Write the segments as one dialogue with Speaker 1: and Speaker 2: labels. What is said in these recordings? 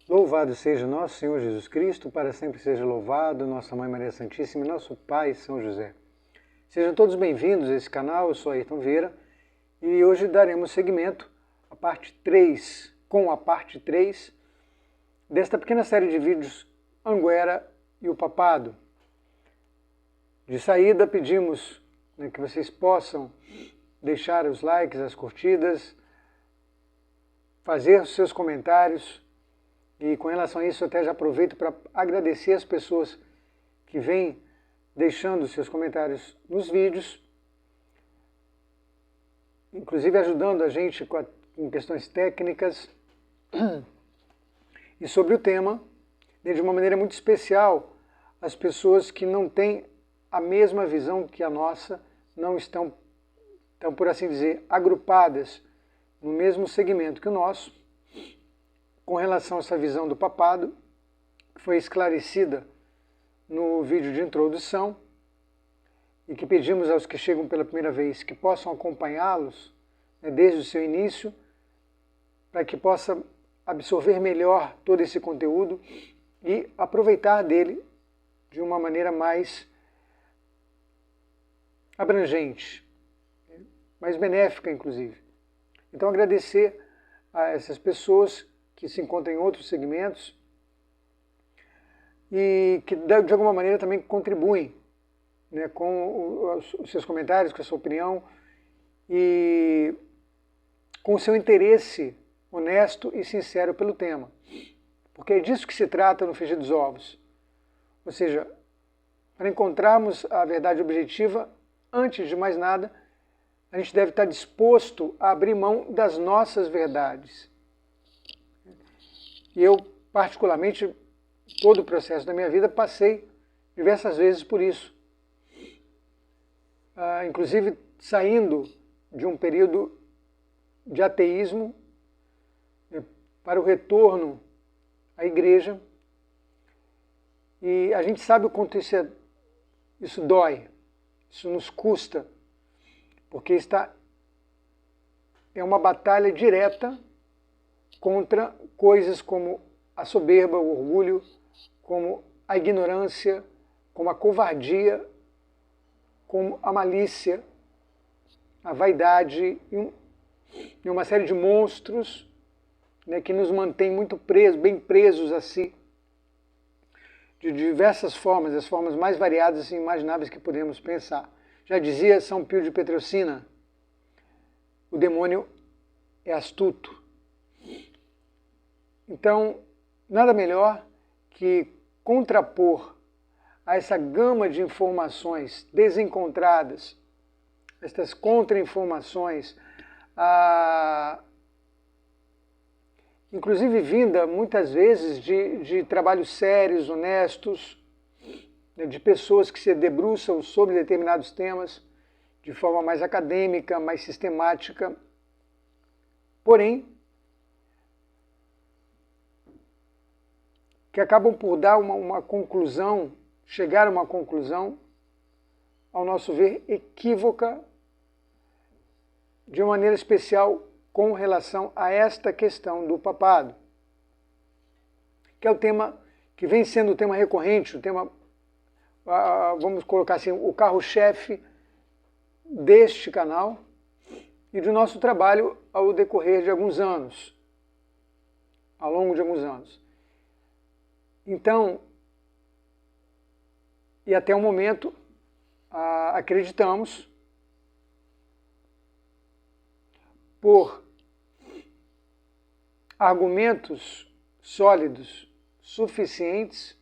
Speaker 1: Louvado seja nosso Senhor Jesus Cristo, para sempre seja louvado, nossa Mãe Maria Santíssima e nosso Pai São José. Sejam todos bem-vindos a esse canal, eu sou Ayrton Vieira e hoje daremos seguimento à parte 3, com a parte 3 desta pequena série de vídeos Anguera e o Papado. De saída pedimos que vocês possam deixar os likes, as curtidas, fazer os seus comentários. E com relação a isso, eu até já aproveito para agradecer as pessoas que vêm deixando seus comentários nos vídeos, inclusive ajudando a gente com questões técnicas e sobre o tema, de uma maneira muito especial, as pessoas que não têm a mesma visão que a nossa, não estão, por assim dizer, agrupadas no mesmo segmento que o nosso, com relação a essa visão do papado, que foi esclarecida no vídeo de introdução, e que pedimos aos que chegam pela primeira vez que possam acompanhá-los desde o seu início, para que possa absorver melhor todo esse conteúdo e aproveitar dele de uma maneira mais abrangente, mais benéfica, inclusive. Então, agradecer a essas pessoas que se encontram em outros segmentos e que, de alguma maneira, também contribuem com os seus comentários, com a sua opinião e com o seu interesse honesto e sincero pelo tema. Porque é disso que se trata no Frigir dos Ovos. Ou seja, para encontrarmos a verdade objetiva, antes de mais nada, a gente deve estar disposto a abrir mão das nossas verdades. E eu, particularmente, todo o processo da minha vida, passei diversas vezes por isso. Inclusive saindo de um período de ateísmo para o retorno à igreja. E a gente sabe o quanto isso dói, isso nos custa, porque é uma batalha direta contra coisas como a soberba, o orgulho, como a ignorância, como a covardia, como a malícia, a vaidade e uma série de monstros que nos mantém muito presos, bem presos a si, de diversas formas, as formas mais variadas e imagináveis que podemos pensar. Já dizia São Pio de Petreucina, o demônio é astuto. Então, nada melhor que contrapor a essa gama de informações desencontradas, estas contra-informações, inclusive vinda muitas vezes de trabalhos sérios, honestos, de pessoas que se debruçam sobre determinados temas de forma mais acadêmica, mais sistemática, porém, que acabam por dar uma conclusão, chegar a uma conclusão, ao nosso ver, equívoca, de uma maneira especial com relação a esta questão do papado, que é o tema que vem sendo o tema recorrente, o tema, vamos colocar assim, o carro-chefe deste canal e do nosso trabalho ao decorrer de alguns anos, ao longo de alguns anos. Então, e até o momento, acreditamos, por argumentos sólidos, suficientes,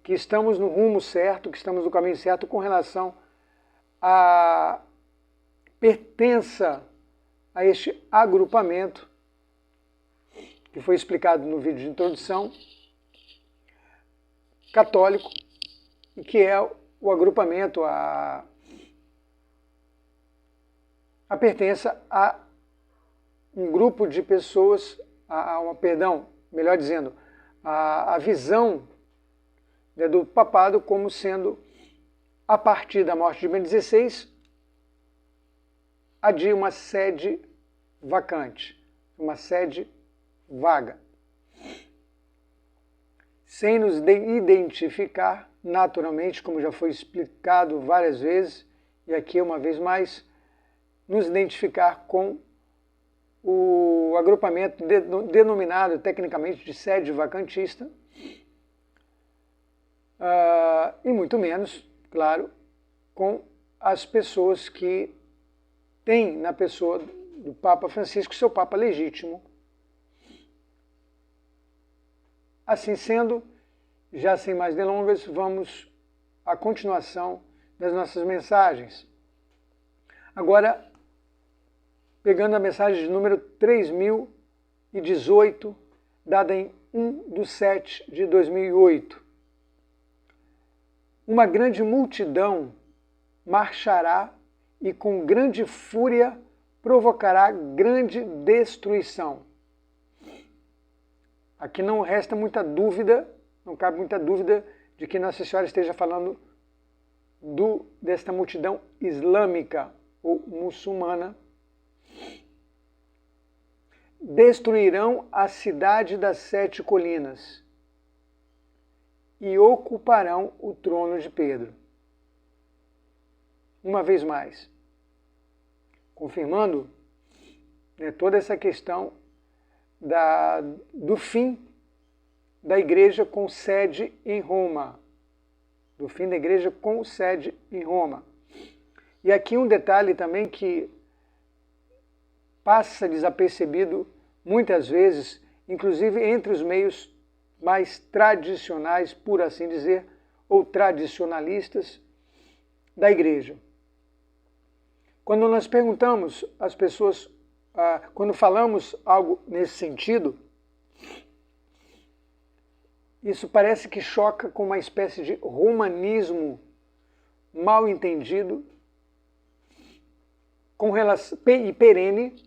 Speaker 1: que estamos no rumo certo, que estamos no caminho certo com relação à pertença a este agrupamento, que foi explicado no vídeo de introdução, católico, e que é o agrupamento, a pertença a um grupo de pessoas, melhor dizendo, a visão do papado como sendo, a partir da morte de Bento XVI, a de uma sede vacante, uma sede vaga. sem nos identificar naturalmente, como já foi explicado várias vezes, e aqui uma vez mais, nos identificar com o agrupamento denominado tecnicamente de sede vacantista, e muito menos, claro, com as pessoas que têm na pessoa do Papa Francisco seu Papa legítimo. Assim sendo, já sem mais delongas, vamos à continuação das nossas mensagens. Agora, pegando a mensagem de número 3018, dada em 1/7/2008. Uma grande multidão marchará e com grande fúria provocará grande destruição. Aqui não resta muita dúvida, não cabe muita dúvida de que Nossa Senhora esteja falando desta multidão islâmica ou muçulmana. Destruirão a cidade das 7 colinas e ocuparão o trono de Pedro. Uma vez mais, confirmando, né, toda essa questão do fim da igreja com sede em Roma. Do fim da igreja com sede em Roma. E aqui um detalhe também que passa desapercebido muitas vezes, inclusive entre os meios mais tradicionais, por assim dizer, ou tradicionalistas da igreja. Quando nós perguntamos às pessoas, quando falamos algo nesse sentido, isso parece que choca com uma espécie de romanismo mal entendido com relação, e perene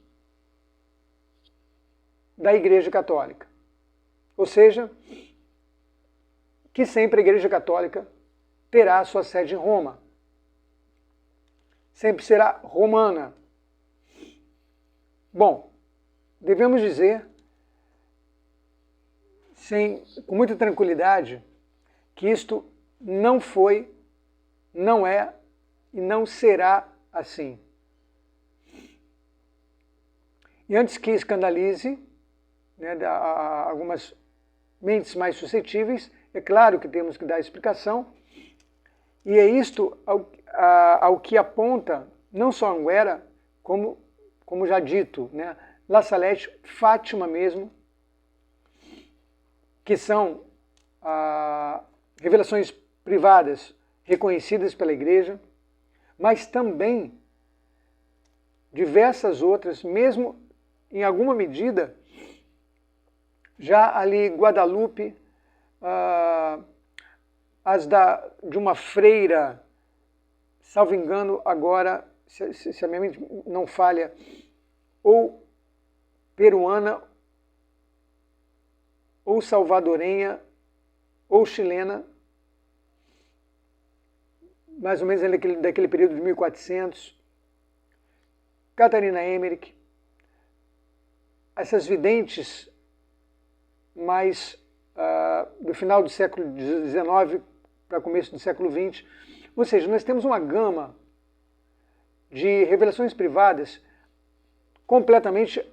Speaker 1: da Igreja Católica. Ou seja, que sempre a Igreja Católica terá a sua sede em Roma. Sempre será romana. Bom, devemos dizer, com muita tranquilidade, que isto não foi, não é e não será assim. E antes que escandalize, né, algumas mentes mais suscetíveis, é claro que temos que dar explicação, e é isto ao que aponta não só Anguera, como já dito, né, La Salete, Fátima mesmo, que são revelações privadas reconhecidas pela Igreja, mas também diversas outras, mesmo em alguma medida, já ali Guadalupe, as de uma freira, salvo engano agora, se a minha mente não falha, ou peruana, ou salvadorenha, ou chilena, mais ou menos daquele período de 1400, Catarina Emmerich, essas videntes mais do final do século XIX para começo do século XX. Ou seja, nós temos uma gama de revelações privadas completamente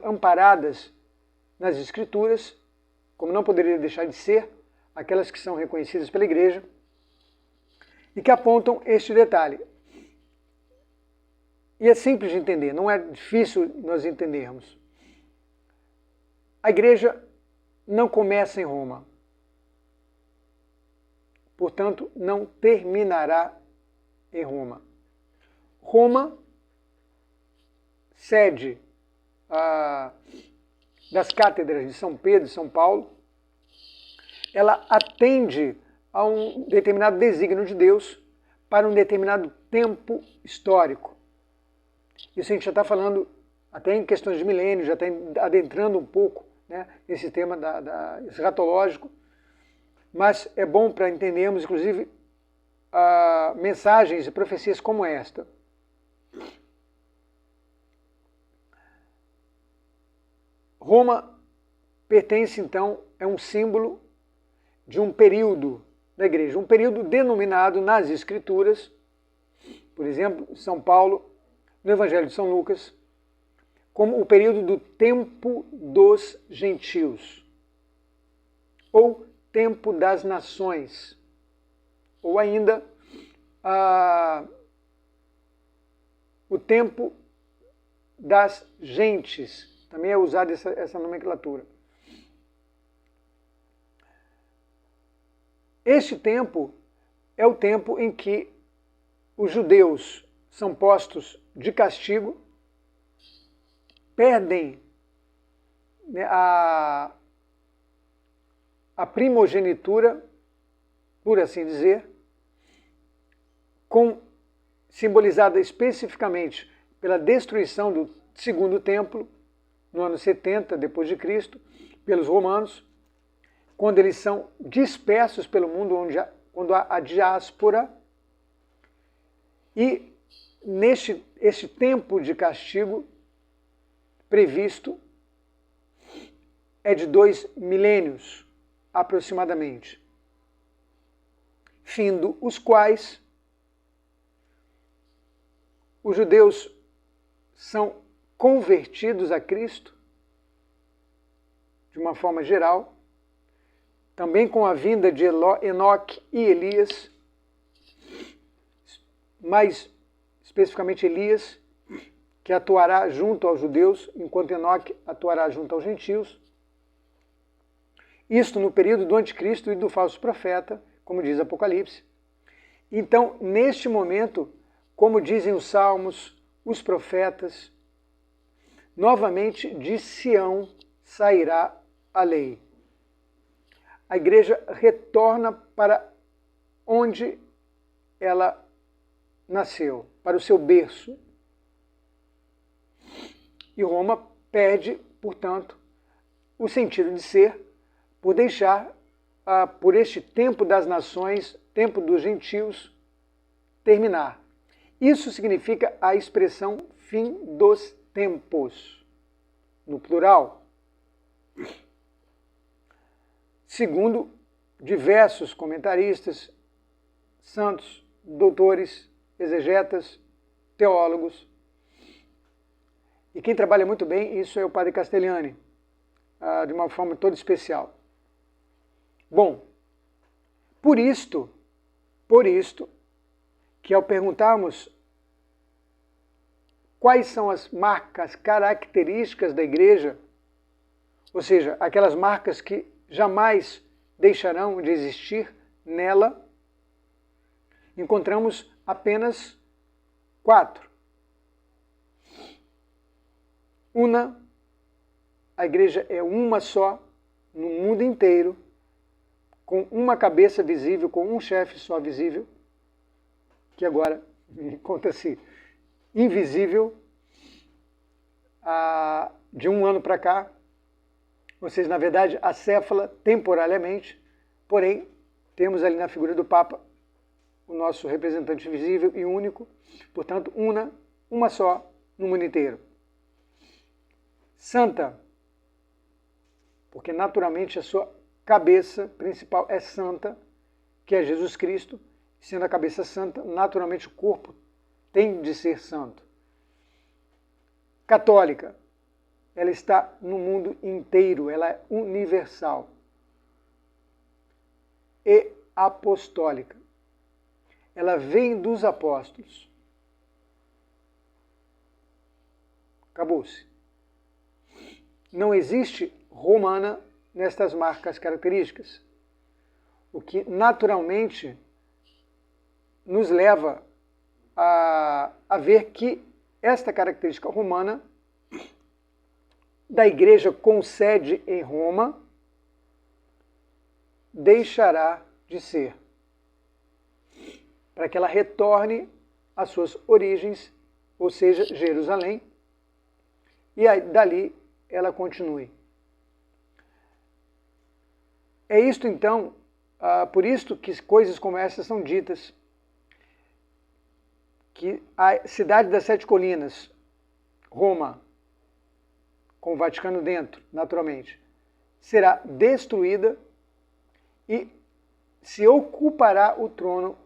Speaker 1: amparadas nas Escrituras, como não poderia deixar de ser, aquelas que são reconhecidas pela Igreja, e que apontam este detalhe. E é simples de entender, não é difícil nós entendermos. A Igreja não começa em Roma. Portanto, não terminará em Roma. Roma, sede das cátedras de São Pedro e São Paulo, ela atende a um determinado desígnio de Deus para um determinado tempo histórico. Isso a gente já está falando até em questões de milênio, já está adentrando um pouco, né, nesse tema escatológico, mas é bom para entendermos, inclusive, mensagens e profecias como esta. Roma pertence, então, é um símbolo, de um período da igreja, um período denominado nas Escrituras, por exemplo, São Paulo, no Evangelho de São Lucas, como o período do tempo dos gentios, ou tempo das nações, ou ainda o tempo das gentes, também é usada essa nomenclatura. Este tempo é o tempo em que os judeus são postos de castigo, perdem, né, a primogenitura, por assim dizer, simbolizada especificamente pela destruição do segundo templo, no ano 70 depois de Cristo, pelos romanos, quando eles são dispersos pelo mundo, quando há a diáspora. E este tempo de castigo previsto é de 2 milênios, aproximadamente, findo os quais os judeus são convertidos a Cristo, de uma forma geral, também com a vinda de Enoque e Elias, mais especificamente Elias, que atuará junto aos judeus, enquanto Enoque atuará junto aos gentios. Isto no período do anticristo e do falso profeta, como diz Apocalipse. Então, neste momento, como dizem os salmos, os profetas, novamente de Sião sairá a lei. A igreja retorna para onde ela nasceu, para o seu berço. E Roma perde, portanto, o sentido de ser, por deixar, por este tempo das nações, tempo dos gentios, terminar. Isso significa a expressão fim dos tempos, no plural. Segundo diversos comentaristas, santos, doutores, exegetas, teólogos, e quem trabalha muito bem isso é o padre Castellani, de uma forma toda especial. Bom, por isto, que ao perguntarmos quais são as marcas características da igreja, ou seja, aquelas marcas que jamais deixarão de existir nela, encontramos apenas 4. A igreja é uma só no mundo inteiro, com uma cabeça visível, com um chefe só visível, que agora encontra-se invisível de um ano para cá, ou seja, na verdade, acéfala temporariamente, porém, temos ali na figura do Papa o nosso representante visível e único, portanto, uma só no mundo inteiro. Santa, porque naturalmente a sua cabeça principal é santa, que é Jesus Cristo, sendo a cabeça santa, naturalmente o corpo tem de ser santo. Católica, ela está no mundo inteiro, ela é universal. E apostólica, ela vem dos apóstolos. Acabou-se. Não existe romana nestas marcas características, o que naturalmente nos leva a ver que esta característica romana da igreja com sede em Roma deixará de ser, para que ela retorne às suas origens, ou seja, Jerusalém, e aí, dali ela continue. É isto então, por isto que coisas como essas são ditas, que a cidade das 7 colinas, Roma, com o Vaticano dentro, naturalmente, será destruída e se ocupará o trono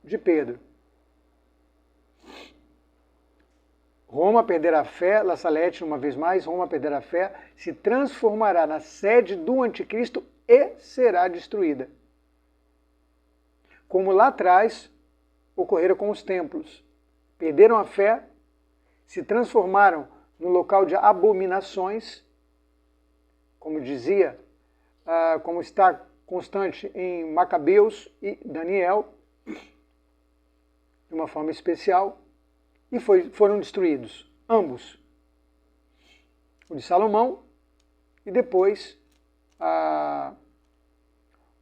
Speaker 1: de Pedro. Roma perderá a fé, La Salete, uma vez mais, Roma perderá a fé, se transformará na sede do anticristo e será destruída. Como lá atrás ocorrera com os templos. Perderam a fé, se transformaram no local de abominações, como dizia, como está constante em Macabeus e Daniel, de uma forma especial, e foram destruídos, ambos. O de Salomão e depois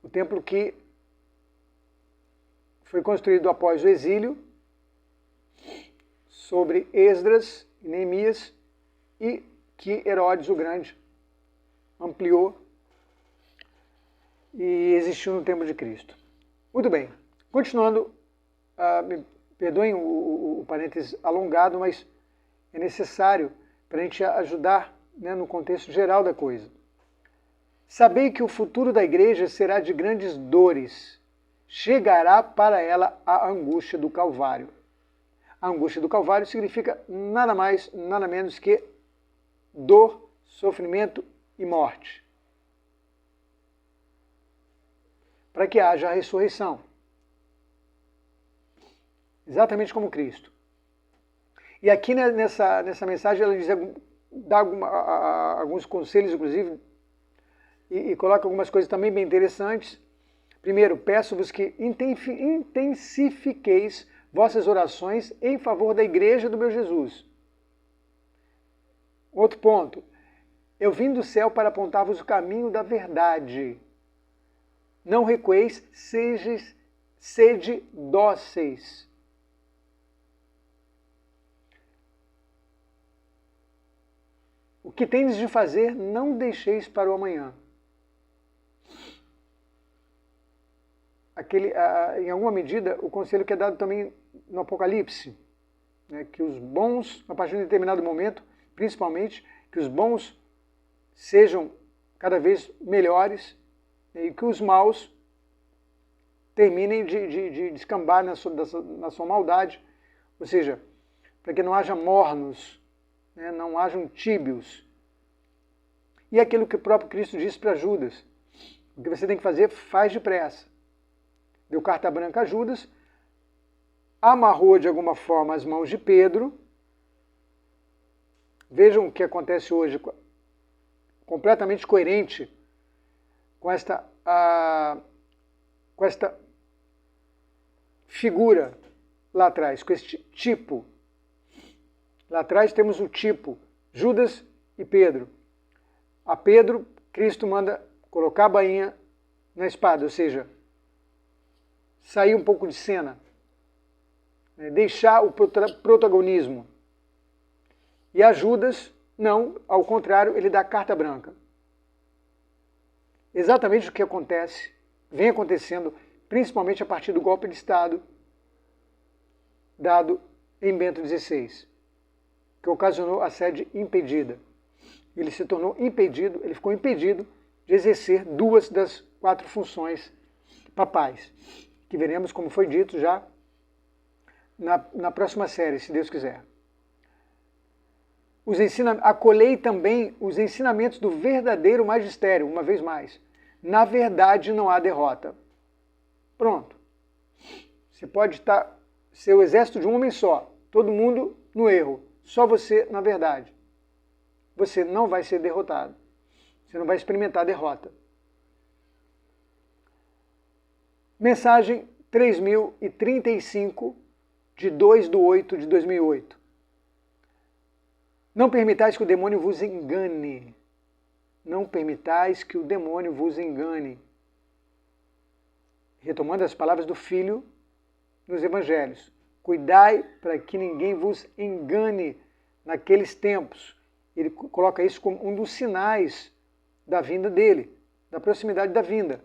Speaker 1: o templo que foi construído após o exílio, sobre Esdras e Neemias, e que Herodes o Grande ampliou e existiu no tempo de Cristo. Muito bem, continuando, me perdoem o parênteses alongado, mas é necessário para a gente ajudar, né, no contexto geral da coisa. Sabei que o futuro da igreja será de grandes dores. Chegará para ela a angústia do Calvário. A angústia do Calvário significa nada mais, nada menos que dor, sofrimento e morte. Para que haja a ressurreição. Exatamente como Cristo. E aqui nessa mensagem ela dá alguns conselhos, inclusive, e coloca algumas coisas também bem interessantes. Primeiro, peço-vos que intensifiqueis vossas orações em favor da igreja do meu Jesus. Outro ponto, eu vim do céu para apontar-vos o caminho da verdade. Não recueis, sede dóceis. O que tendes de fazer, não deixeis para o amanhã. Em alguma medida, o conselho que é dado também no Apocalipse, né, que os bons, a partir de um determinado momento, principalmente, que os bons sejam cada vez melhores, né, e que os maus terminem de descambar na sua maldade, ou seja, para que não haja mornos, né, não hajam tíbios. E aquilo que o próprio Cristo disse para Judas, o que você tem que fazer, faz depressa. Deu carta branca a Judas, amarrou de alguma forma as mãos de Pedro. Vejam o que acontece hoje, completamente coerente com esta figura lá atrás, com este tipo. Lá atrás temos o tipo, Judas e Pedro. A Pedro, Cristo manda colocar a bainha na espada, ou seja, sair um pouco de cena, né, deixar o protagonismo. E a Judas, não, ao contrário, ele dá carta branca. Exatamente o que acontece, vem acontecendo, principalmente a partir do golpe de Estado dado em Bento XVI, que ocasionou a sede impedida. Ele se tornou impedido, ele ficou impedido de exercer 2 das 4 funções papais, que veremos, como foi dito já, na próxima série, se Deus quiser. Acolhei também os ensinamentos do verdadeiro magistério, uma vez mais. Na verdade não há derrota. Pronto. Você pode ser o exército de um homem só, todo mundo no erro, só você na verdade. Você não vai ser derrotado. Você não vai experimentar derrota. Mensagem 3035, de 2/8/2008. Não permitais que o demônio vos engane. Não permitais que o demônio vos engane. Retomando as palavras do Filho nos Evangelhos. Cuidai para que ninguém vos engane naqueles tempos. Ele coloca isso como um dos sinais da vinda dele, da proximidade da vinda.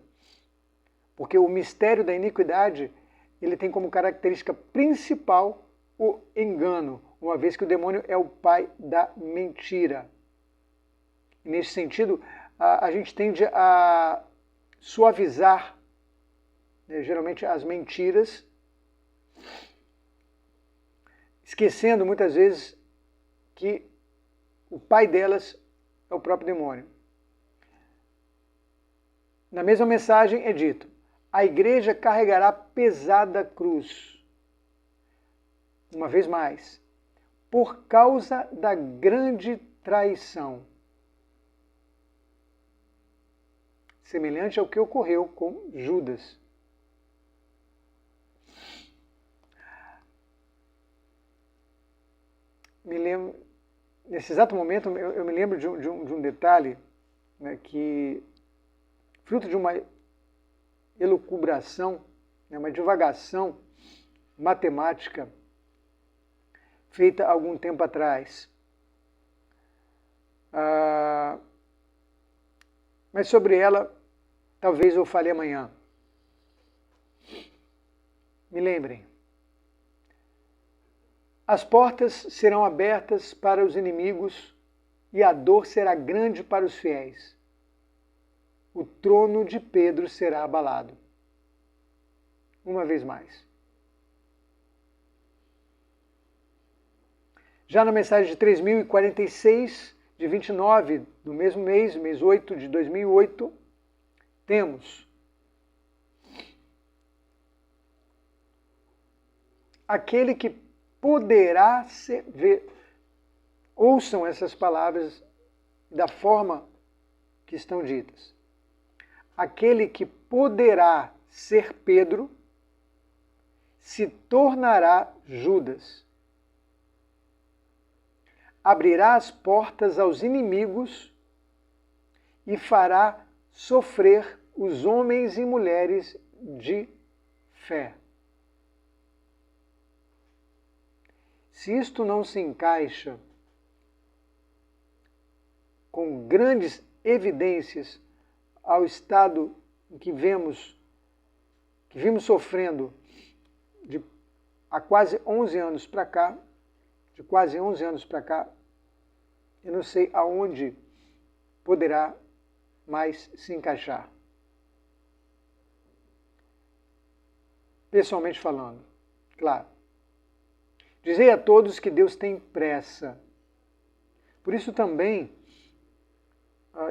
Speaker 1: Porque o mistério da iniquidade, ele tem como característica principal o engano, uma vez que o demônio é o pai da mentira. E nesse sentido, a gente tende a suavizar, né, geralmente as mentiras, esquecendo muitas vezes que o pai delas é o próprio demônio. Na mesma mensagem é dito: a igreja carregará pesada cruz. Uma vez mais, por causa da grande traição. Semelhante ao que ocorreu com Judas. Nesse exato momento, eu me lembro de um detalhe, né, que, fruto de uma elucubração, né, uma divagação matemática feita há algum tempo atrás. Mas sobre ela, talvez eu fale amanhã. Me lembrem. As portas serão abertas para os inimigos e a dor será grande para os fiéis. O trono de Pedro será abalado. Uma vez mais. Já na mensagem de 3046, de 29 do mesmo mês, mês 8 de 2008, temos: aquele que poderá ver. Ouçam essas palavras da forma que estão ditas. Aquele que poderá ser Pedro se tornará Judas. Abrirá as portas aos inimigos e fará sofrer os homens e mulheres de fé. Se isto não se encaixa com grandes evidências ao estado em que vimos sofrendo há quase 11 anos para cá, de quase 11 anos para cá, eu não sei aonde poderá mais se encaixar. Pessoalmente falando, claro. Dizei a todos que Deus tem pressa. Por isso também,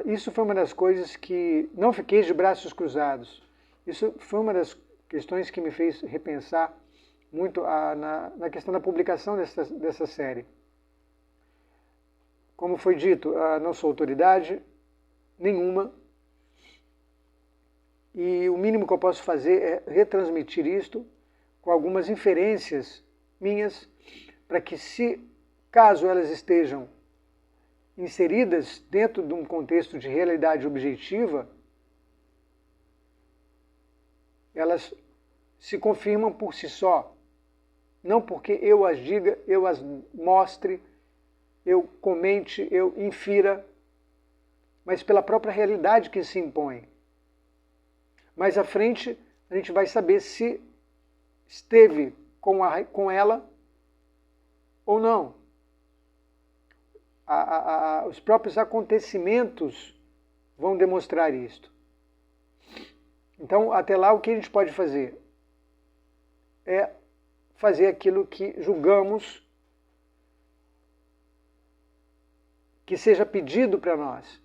Speaker 1: isso foi uma das coisas que não fiquei de braços cruzados. Isso foi uma das questões que me fez repensar muito na questão da publicação dessa série. Como foi dito, não sou autoridade nenhuma e o mínimo que eu posso fazer é retransmitir isto com algumas inferências minhas, para que, caso elas estejam inseridas dentro de um contexto de realidade objetiva, elas se confirmam por si só. Não porque eu as diga, eu as mostre, eu comente, eu infira, mas pela própria realidade que se impõe. Mais à frente, a gente vai saber se esteve com ela ou não. Os próprios acontecimentos vão demonstrar isto. Então, até lá, o que a gente pode fazer? É fazer aquilo que julgamos que seja pedido para nós,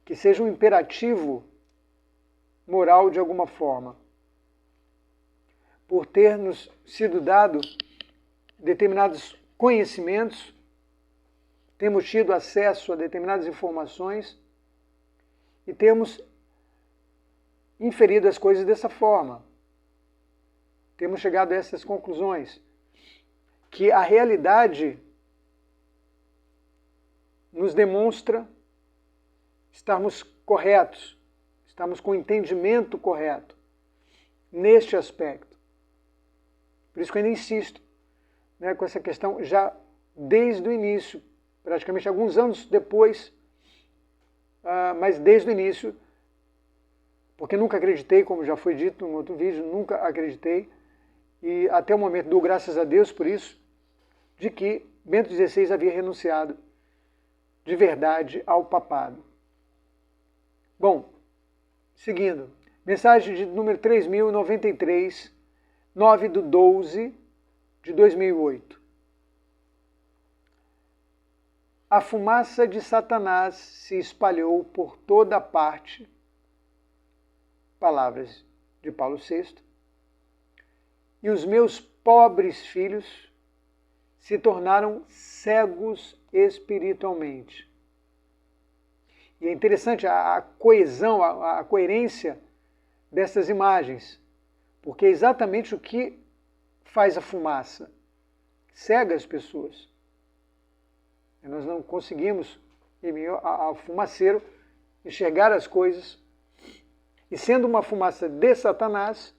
Speaker 1: que seja um imperativo moral de alguma forma, por ter nos sido dado determinados conhecimentos, temos tido acesso a determinadas informações e temos inferido as coisas dessa forma. Temos chegado a essas conclusões, que a realidade nos demonstra estarmos corretos, estamos com o entendimento correto neste aspecto. Por isso que eu ainda insisto, né, com essa questão já desde o início, praticamente alguns anos depois, mas desde o início, porque nunca acreditei, como já foi dito em outro vídeo, nunca acreditei, e até o momento dou graças a Deus por isso, de que Bento XVI havia renunciado de verdade ao papado. Bom, seguindo, Mensagem de número 3093, 9/12 de 2008. A fumaça de Satanás se espalhou por toda a parte, palavras de Paulo VI, e os meus pobres filhos se tornaram cegos espiritualmente. E é interessante a coesão, a coerência dessas imagens, porque é exatamente o que faz a fumaça: cega as pessoas. E nós não conseguimos, em meio ao fumaceiro, enxergar as coisas. E sendo uma fumaça de Satanás,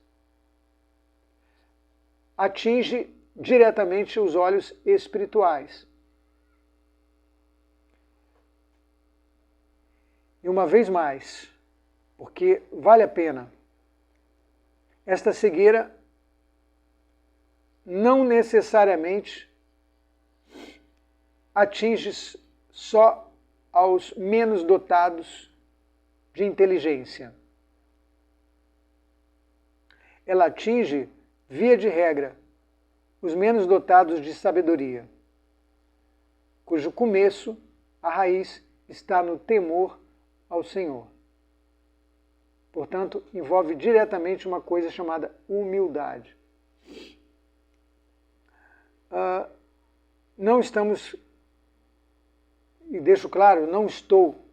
Speaker 1: atinge diretamente os olhos espirituais. E uma vez mais, porque vale a pena, esta cegueira não necessariamente atinge só aos menos dotados de inteligência. Ela atinge, via de regra, os menos dotados de sabedoria, cujo começo, a raiz, está no temor ao Senhor. Portanto, envolve diretamente uma coisa chamada humildade. Não estamos, e deixo claro, não estou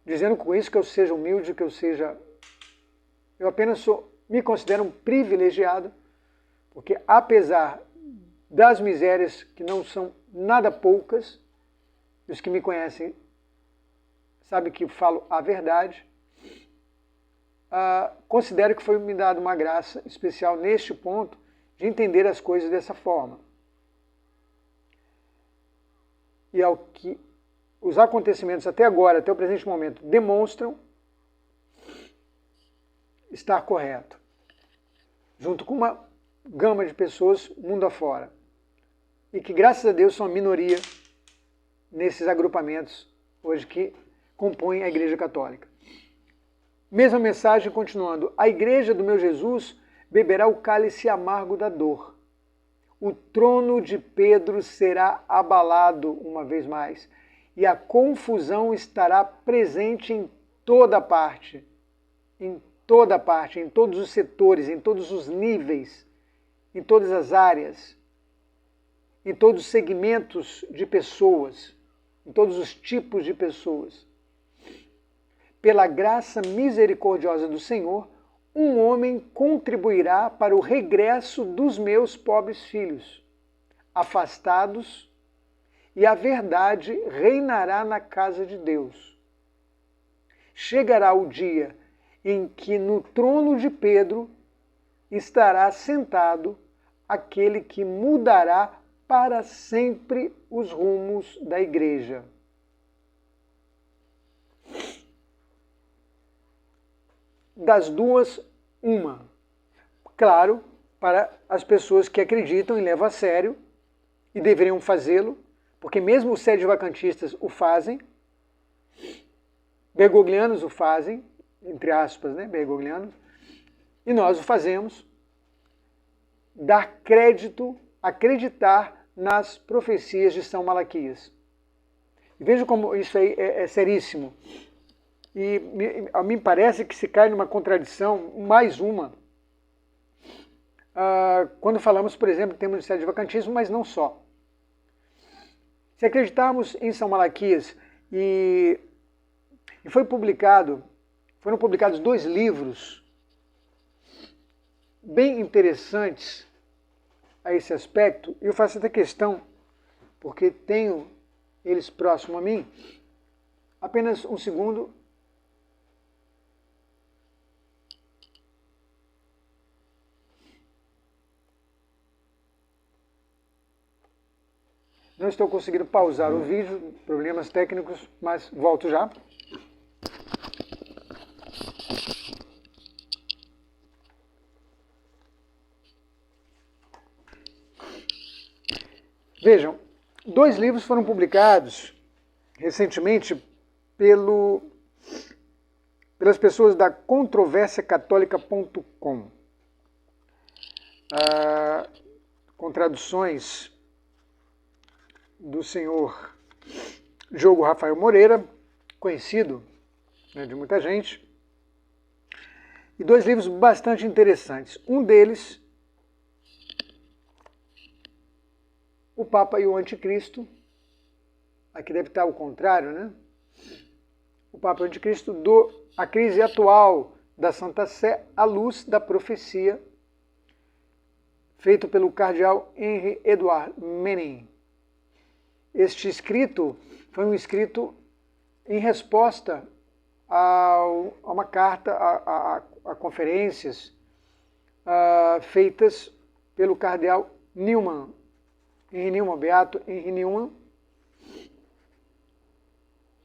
Speaker 1: dizendo com isso que eu seja humilde, que eu apenas me considero um privilegiado, porque apesar das misérias, que não são nada poucas, os que me conhecem sabem que falo a verdade, considero que foi me dada uma graça especial neste ponto de entender as coisas dessa forma. E ao que os acontecimentos até agora, até o presente momento, demonstram estar correto, junto com uma gama de pessoas mundo afora, e que graças a Deus são a minoria nesses agrupamentos hoje que compõem a Igreja Católica. Mesma mensagem continuando: a Igreja do meu Jesus beberá o cálice amargo da dor. O trono de Pedro será abalado uma vez mais, e a confusão estará presente em toda parte, em todos os setores, em todos os níveis, em todas as áreas, em todos os segmentos de pessoas, em todos os tipos de pessoas. Pela graça misericordiosa do Senhor, um homem contribuirá para o regresso dos meus pobres filhos, afastados, e a verdade reinará na casa de Deus. Chegará o dia em que no trono de Pedro estará sentado aquele que mudará para sempre os rumos da Igreja. Das duas, uma. Claro, para as pessoas que acreditam e levam a sério, e deveriam fazê-lo, porque mesmo os sede-vacantistas o fazem, bergoglianos o fazem, entre aspas, né, bergoglianos, e nós o fazemos, dar crédito, acreditar nas profecias de São Malaquias. E veja como isso aí é seríssimo. E a mim parece que se cai numa contradição, mais uma, quando falamos, por exemplo, em termos de sede-vacantismo, mas não só. Se acreditarmos em São Malaquias, e foram publicados 2 livros bem interessantes a esse aspecto, e eu faço essa questão porque tenho eles próximo a mim. Apenas um segundo. Não estou conseguindo pausar o vídeo, problemas técnicos, mas volto já. Vejam, 2 livros foram publicados recentemente pelo pelas pessoas da controversiacatólica.com, com traduções do senhor Diogo Rafael Moreira, conhecido, né, de muita gente, e 2 livros bastante interessantes. Um deles, O Papa e o Anticristo. Aqui deve estar ao contrário, né? O Papa e o Anticristo, a crise atual da Santa Sé à luz da profecia, feito pelo cardeal Henri Edouard Menin. Este escrito foi um escrito em resposta a uma carta, a conferências feitas pelo cardeal Newman, Henri Newman, Beato Henri Newman,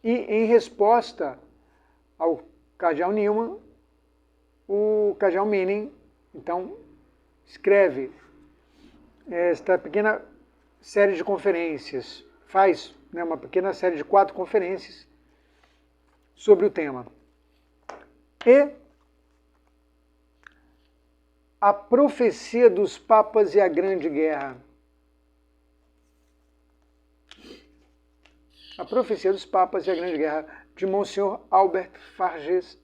Speaker 1: e em resposta ao cardeal Newman, o cardeal Menin, então, escreve esta pequena série de conferências, faz, né, uma pequena série de 4 conferências sobre o tema. E a profecia dos papas e a Grande Guerra. A profecia dos papas e a Grande Guerra, de Monsenhor Albert Farges,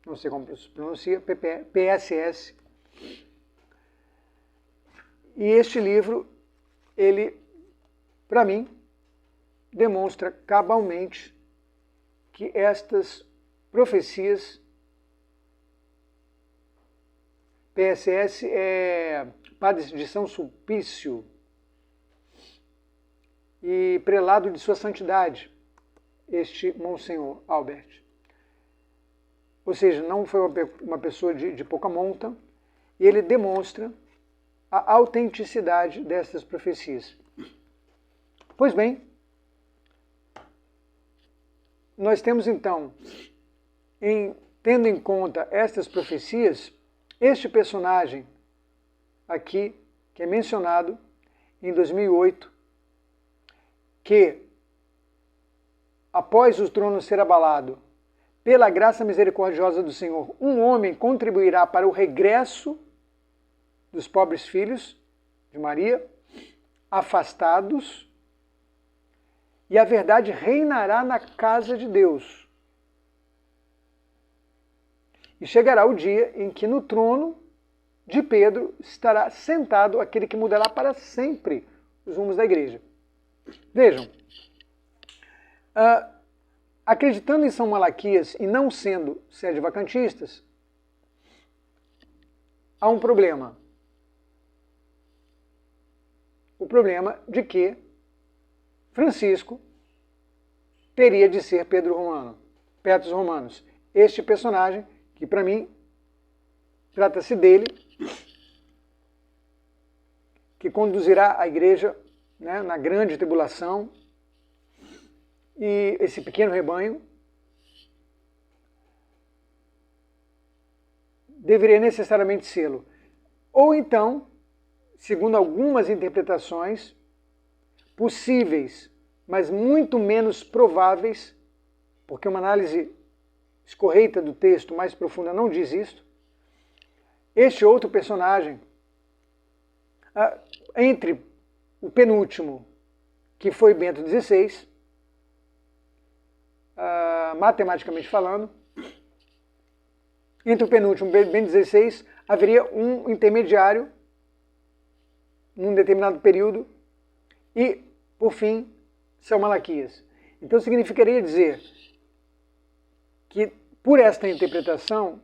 Speaker 1: não sei como se pronuncia, PSS. E este livro, ele, para mim, demonstra cabalmente que estas profecias, PSS é Padre de São Sulpício e prelado de Sua Santidade, este Monsenhor Albert. Ou seja, não foi uma pessoa de pouca monta, e ele demonstra a autenticidade destas profecias. Pois bem, nós temos então, tendo em conta estas profecias, este personagem aqui, que é mencionado em 2008, que após o trono ser abalado, pela graça misericordiosa do Senhor, um homem contribuirá para o regresso dos pobres filhos de Maria, afastados, e a verdade reinará na casa de Deus. E chegará o dia em que no trono de Pedro estará sentado aquele que mudará para sempre os rumos da igreja. Vejam, acreditando em São Malaquias e não sendo sede-vacantistas, há um problema. O problema de que Francisco teria de ser Petrus Romanus. Este personagem, que para mim, trata-se dele, que conduzirá a igreja, né, na grande tribulação, e esse pequeno rebanho deveria necessariamente sê-lo. Ou então, segundo algumas interpretações possíveis, mas muito menos prováveis, porque uma análise escorreita do texto mais profunda não diz isto, este outro personagem, entre o penúltimo, que foi Bento XVI, matematicamente falando, entre o penúltimo e Bento XVI, haveria um intermediário num determinado período e, por fim, São Malaquias. Então significaria dizer que, por esta interpretação,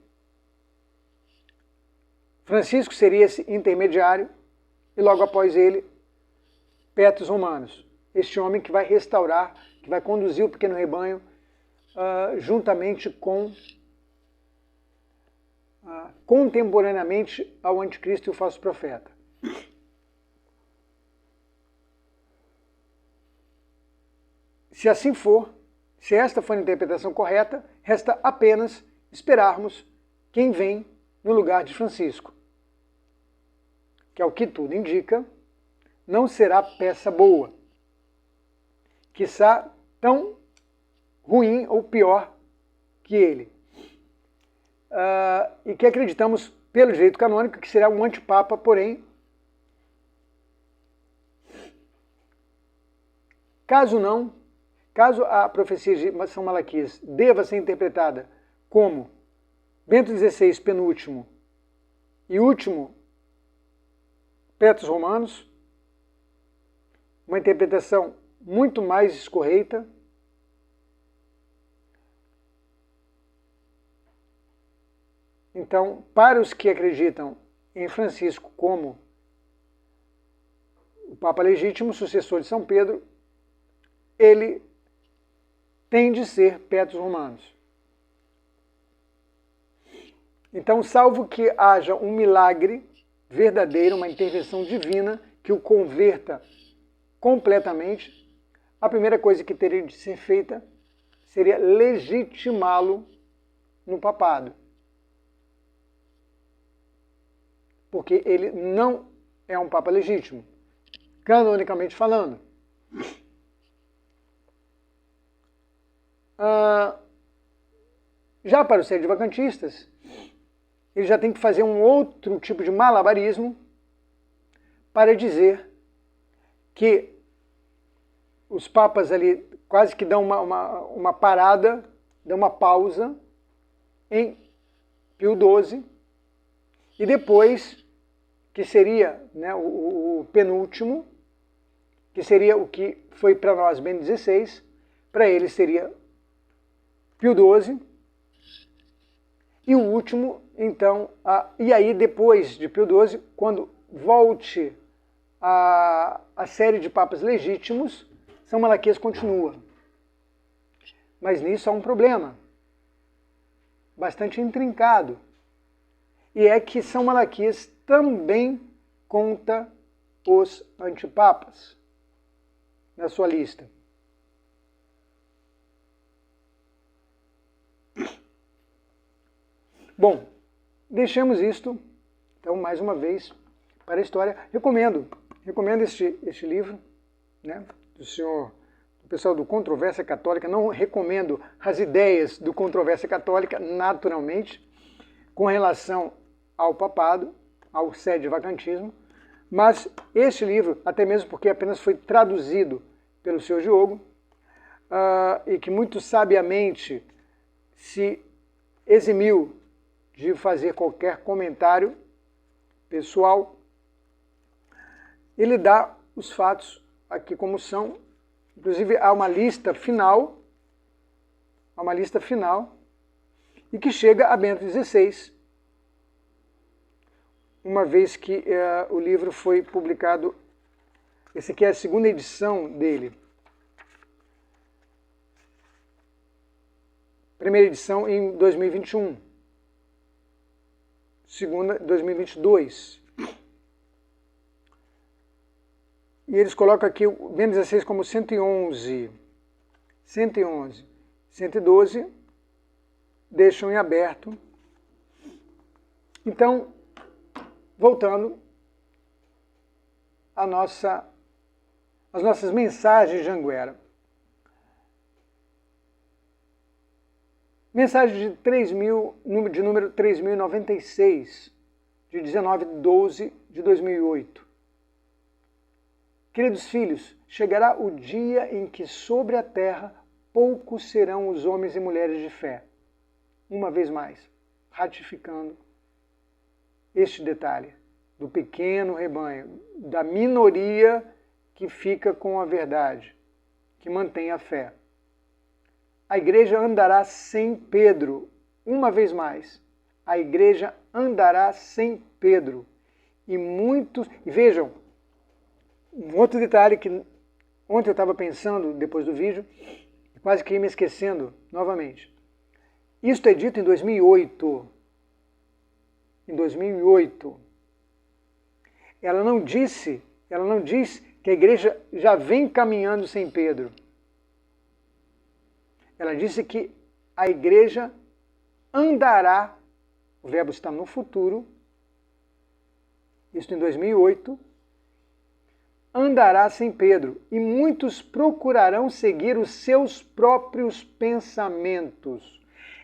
Speaker 1: Francisco seria esse intermediário e logo após ele, Petrus Romanus, este homem que vai restaurar, que vai conduzir o pequeno rebanho juntamente com, contemporaneamente ao anticristo e o falso profeta. Se assim for, se esta for a interpretação correta, resta apenas esperarmos quem vem no lugar de Francisco, que, ao que tudo indica, não será peça boa, quiçá tão ruim ou pior que ele. e que acreditamos, pelo direito canônico, que será um antipapa, porém, caso a profecia de São Malaquias deva ser interpretada como Bento XVI, penúltimo e último Petrus Romanus, uma interpretação muito mais escorreita, então, para os que acreditam em Francisco como o Papa legítimo, sucessor de São Pedro, ele tem de ser Petrus Romanus. Então, salvo que haja um milagre verdadeiro, uma intervenção divina que o converta completamente, a primeira coisa que teria de ser feita seria legitimá-lo no papado. Porque ele não é um papa legítimo, canonicamente falando. Já para os sede-vacantistas, ele já tem que fazer um outro tipo de malabarismo para dizer que os papas ali quase que dão uma parada, dão uma pausa em Pio XII, e depois, que seria, né, o penúltimo, que seria o que foi para nós Bento XVI, para ele seria Pio XII, e o último, então, e aí depois de Pio XII, quando volte a série de papas legítimos, São Malaquias continua. Mas nisso há um problema, bastante intrincado, e é que São Malaquias também conta os antipapas na sua lista. Bom, deixemos isto, então, mais uma vez, para a história. Recomendo este livro, né, do pessoal do Controvérsia Católica. Não recomendo as ideias do Controvérsia Católica, naturalmente, com relação ao papado, ao sede-vacantismo, mas este livro, até mesmo porque apenas foi traduzido pelo Sr. Diogo, e que muito sabiamente se eximiu de fazer qualquer comentário pessoal, ele dá os fatos aqui como são. Inclusive há uma lista final, e que chega a Bento XVI, uma vez que o livro foi publicado, esse aqui é a segunda edição dele. Primeira edição em 2021, segunda em 2022. E eles colocam aqui o Bento XVI como 111, 112, deixam em aberto. Então, voltando às nossas mensagens de Anguera. Mensagem de número 3096, de 19/12/2008. Queridos filhos, chegará o dia em que sobre a terra poucos serão os homens e mulheres de fé. Uma vez mais, ratificando este detalhe do pequeno rebanho, da minoria que fica com a verdade, que mantém a fé. A igreja andará sem Pedro, uma vez mais. A igreja andará sem Pedro. E vejam, um outro detalhe que ontem eu estava pensando depois do vídeo, e quase que ia me esquecendo novamente. Isto é dito em 2008. Em 2008. Ela não diz que a igreja já vem caminhando sem Pedro. Ela disse que a igreja andará, o verbo está no futuro, isso em 2008, andará sem Pedro, e muitos procurarão seguir os seus próprios pensamentos.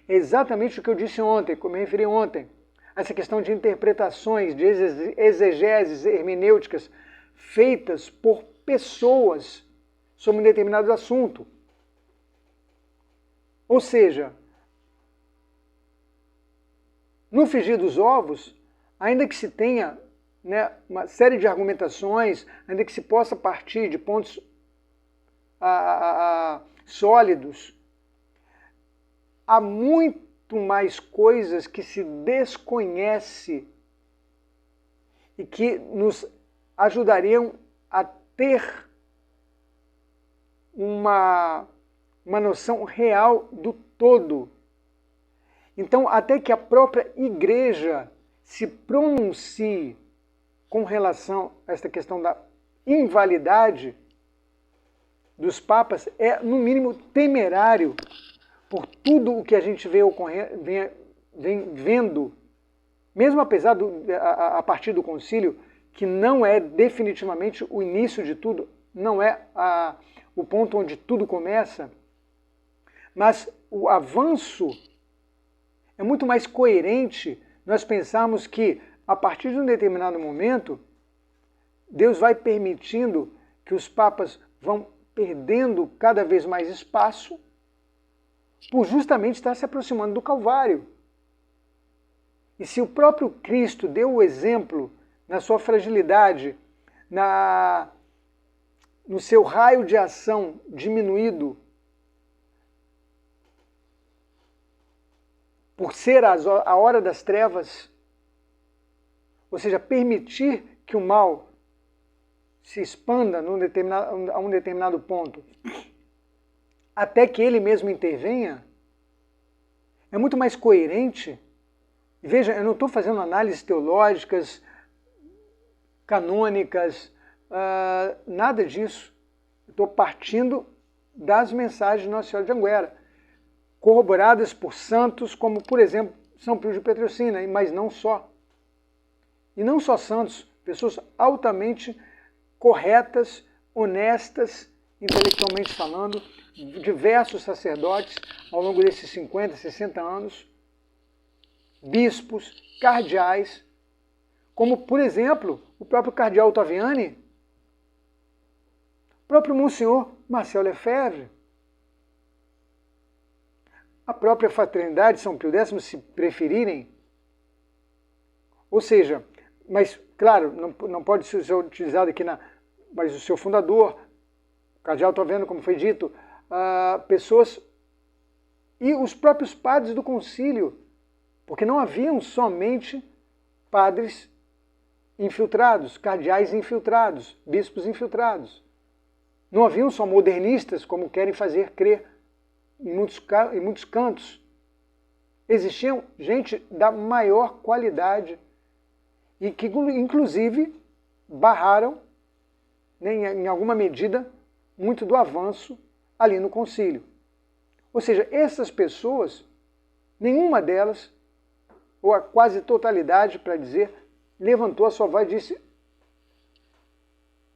Speaker 1: É exatamente o que eu disse ontem, como eu me referi ontem. Essa questão de interpretações, de exegeses hermenêuticas feitas por pessoas sobre um determinado assunto. Ou seja, no frigir dos ovos, ainda que se tenha, né, uma série de argumentações, ainda que se possa partir de pontos sólidos, há muito mais coisas que se desconhece e que nos ajudariam a ter uma noção real do todo. Então, até que a própria igreja se pronuncie com relação a esta questão da invalidade dos papas, é no mínimo temerário por tudo o que a gente vem vendo, mesmo apesar a partir do concílio, que não é definitivamente o início de tudo, não é o ponto onde tudo começa, mas o avanço é muito mais coerente nós pensarmos que, a partir de um determinado momento, Deus vai permitindo que os papas vão perdendo cada vez mais espaço por justamente estar se aproximando do Calvário. E se o próprio Cristo deu o exemplo na sua fragilidade, no seu raio de ação diminuído, por ser a hora das trevas, ou seja, permitir que o mal se expanda a um determinado ponto, até que ele mesmo intervenha, é muito mais coerente. Veja, eu não estou fazendo análises teológicas, canônicas, nada disso. Estou partindo das mensagens de Nossa Senhora de Anguera, corroboradas por santos como, por exemplo, São Pio de Petrelcina, mas não só. E não só santos, pessoas altamente corretas, honestas, intelectualmente falando, diversos sacerdotes ao longo desses 50, 60 anos, bispos, cardeais, como, por exemplo, o próprio cardeal Ottaviani, o próprio Monsenhor Marcel Lefebvre, a própria Fraternidade São Pio X, se preferirem. Ou seja, mas, claro, não pode ser utilizado aqui, mas o seu fundador, o cardeal Ottaviani, como foi dito, pessoas e os próprios padres do concílio, porque não haviam somente padres infiltrados, cardeais infiltrados, bispos infiltrados. Não haviam só modernistas, como querem fazer crer em muitos cantos. Existiam gente da maior qualidade e que, inclusive, barraram, né, em alguma medida, muito do avanço ali no concílio. Ou seja, essas pessoas, nenhuma delas, ou a quase totalidade, para dizer, levantou a sua voz e disse: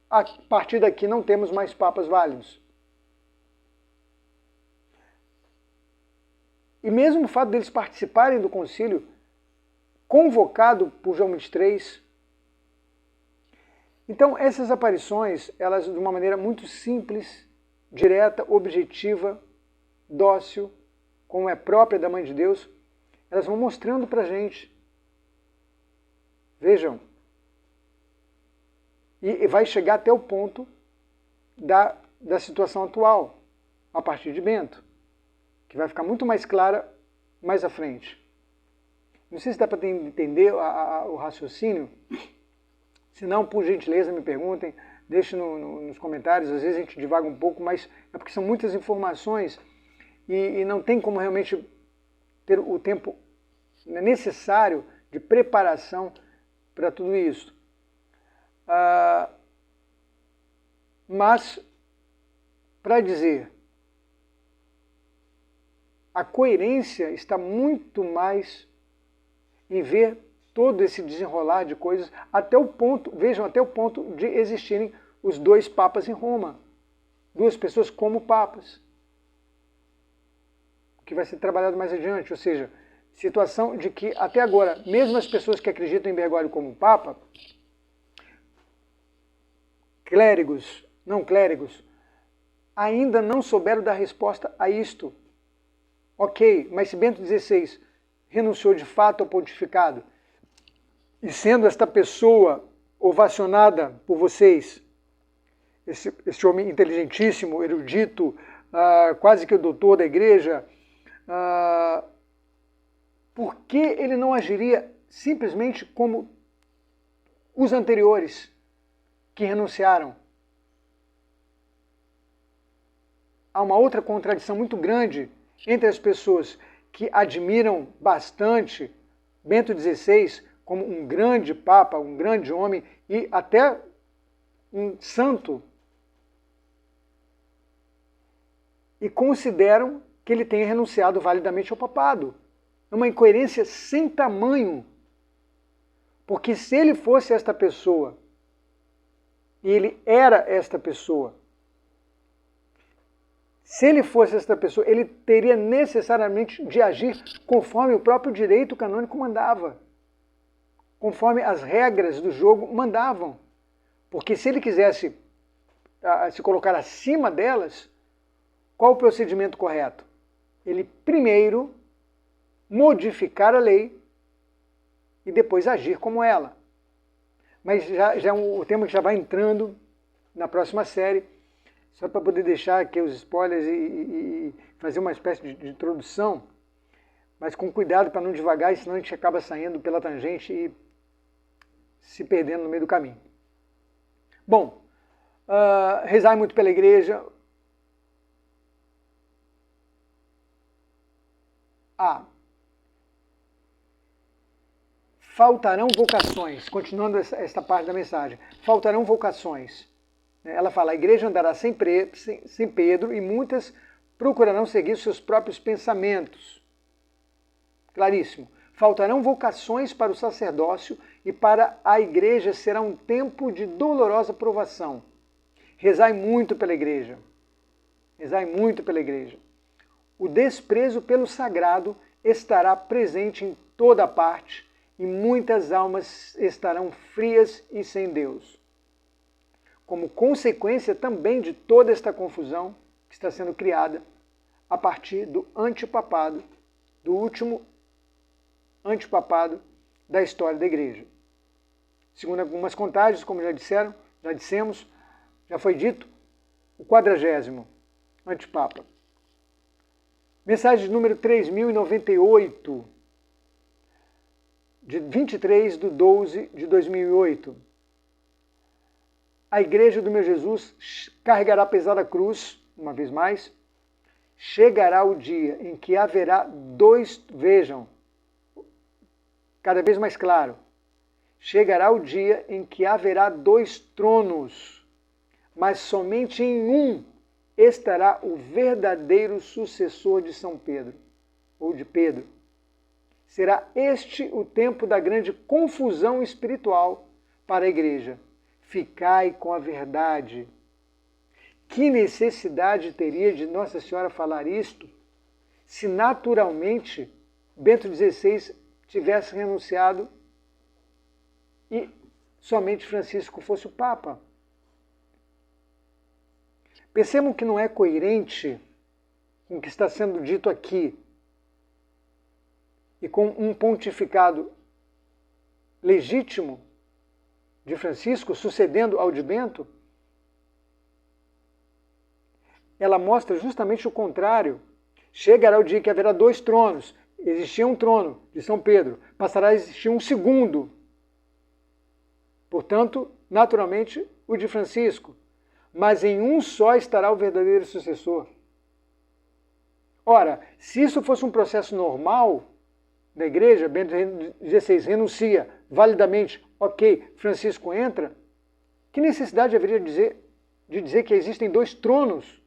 Speaker 1: a partir daqui não temos mais papas válidos. E mesmo o fato deles participarem do concílio, convocado por João XXIII. Então, essas aparições, elas de uma maneira muito simples, direta, objetiva, dócil, como é própria da Mãe de Deus, elas vão mostrando para a gente. Vejam. E vai chegar até o ponto da situação atual, a partir de Bento, que vai ficar muito mais clara mais à frente. Não sei se dá para entender o raciocínio. Se não, por gentileza, me perguntem, deixem nos comentários. Às vezes a gente divaga um pouco, mas é porque são muitas informações e não tem como realmente ter o tempo necessário de preparação para tudo isso. Mas, para dizer, a coerência está muito mais em ver todo esse desenrolar de coisas, até o ponto, vejam, até o ponto de existirem os dois papas em Roma. Duas pessoas como papas. que vai ser trabalhado mais adiante, ou seja, situação de que até agora, mesmo as pessoas que acreditam em Bergoglio como Papa, clérigos, não clérigos, ainda não souberam dar resposta a isto. Ok, mas se Bento XVI renunciou de fato ao pontificado, e sendo esta pessoa ovacionada por vocês, esse homem inteligentíssimo, erudito, quase que o doutor da igreja, por que ele não agiria simplesmente como os anteriores que renunciaram? Há uma outra contradição muito grande entre as pessoas que admiram bastante Bento XVI como um grande papa, um grande homem e até um santo, e consideram que ele tenha renunciado validamente ao papado. É uma incoerência sem tamanho. Porque se ele fosse esta pessoa, e ele era esta pessoa, se ele fosse esta pessoa, ele teria necessariamente de agir conforme o próprio direito canônico mandava, conforme as regras do jogo mandavam. Porque se ele quisesse se colocar acima delas, qual o procedimento correto? Ele primeiro modificar a lei e depois agir como ela. Mas já é o tema que já vai entrando na próxima série, só para poder deixar aqui os spoilers e fazer uma espécie de introdução, mas com cuidado para não devagar, senão a gente acaba saindo pela tangente e se perdendo no meio do caminho. Bom, rezai muito pela igreja. Faltarão vocações, continuando esta parte da mensagem, faltarão vocações. Ela fala, a igreja andará sem Pedro e muitas procurarão seguir seus próprios pensamentos. Claríssimo. Faltarão vocações para o sacerdócio e para a igreja será um tempo de dolorosa provação. Rezai muito pela igreja. Rezai muito pela igreja. O desprezo pelo sagrado estará presente em toda parte e muitas almas estarão frias e sem Deus. Como consequência também de toda esta confusão que está sendo criada a partir do antipapado, do último antipapado da história da igreja. Segundo algumas contagens, como já dissemos, já foi dito, o 40º antipapa. Mensagem número 3098, de 23/12/2008. A igreja do meu Jesus carregará a pesada cruz, uma vez mais. Chegará o dia em que haverá vejam, cada vez mais claro, chegará o dia em que haverá 2 tronos, mas somente em um estará o verdadeiro sucessor de São Pedro, ou de Pedro. Será este o tempo da grande confusão espiritual para a igreja. Ficai com a verdade. Que necessidade teria de Nossa Senhora falar isto, se naturalmente Bento XVI tivesse renunciado e somente Francisco fosse o Papa? Percebam que não é coerente com o que está sendo dito aqui e com um pontificado legítimo de Francisco sucedendo ao de Bento. Ela mostra justamente o contrário. Chegará o dia que haverá 2 tronos. Existia um trono de São Pedro, passará a existir um segundo. Portanto, naturalmente, o de Francisco. Mas em um só estará o verdadeiro sucessor. Ora, se isso fosse um processo normal da igreja, Bento XVI renuncia validamente, ok, Francisco entra, que necessidade haveria de dizer que existem 2 tronos?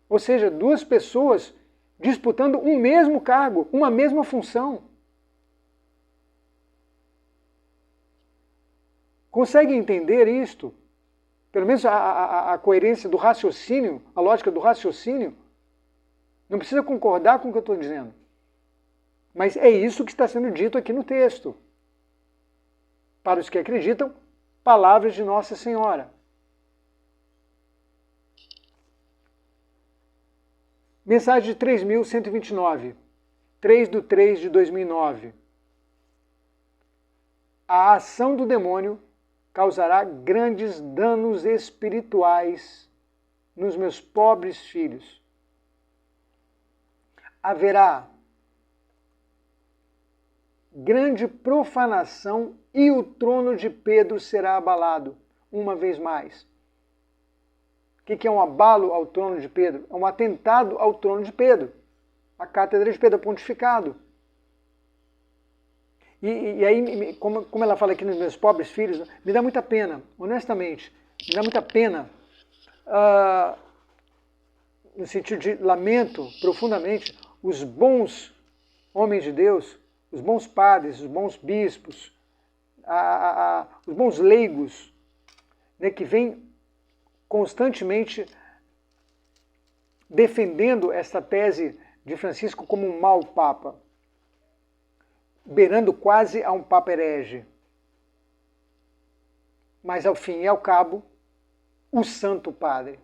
Speaker 1: Ou seja, 2 pessoas disputando um mesmo cargo, uma mesma função. Conseguem entender isto? Pelo menos a coerência do raciocínio, a lógica do raciocínio? Não precisa concordar com o que eu estou dizendo. Mas é isso que está sendo dito aqui no texto. Para os que acreditam, palavras de Nossa Senhora. Mensagem de 3.129, 3/3/2009. A ação do demônio causará grandes danos espirituais nos meus pobres filhos. Haverá grande profanação e o trono de Pedro será abalado uma vez mais. O que é um abalo ao trono de Pedro? É um atentado ao trono de Pedro. A cátedra de Pedro, pontificado. E aí, como ela fala aqui nos meus pobres filhos, me dá muita pena, honestamente, me dá muita pena, no sentido de lamento profundamente, os bons homens de Deus, os bons padres, os bons bispos, os bons leigos, né, que vêm constantemente defendendo esta tese de Francisco como um mau papa, beirando quase a um papa herege. Mas ao fim e ao cabo, o Santo Padre.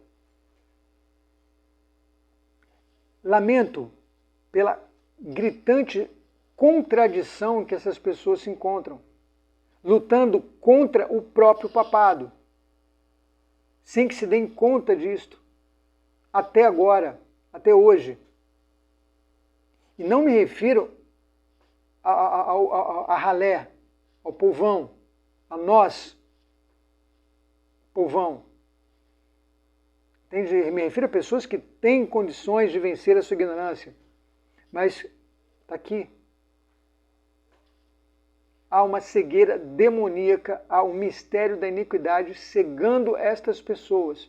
Speaker 1: Lamento pela gritante contradição em que essas pessoas se encontram, lutando contra o próprio papado, sem que se deem conta disto, até agora, até hoje. E não me refiro a ralé, ao povão, a nós, povão. Entende? Me refiro a pessoas que têm condições de vencer a sua ignorância. Mas está aqui. Há uma cegueira demoníaca, há um mistério da iniquidade cegando estas pessoas.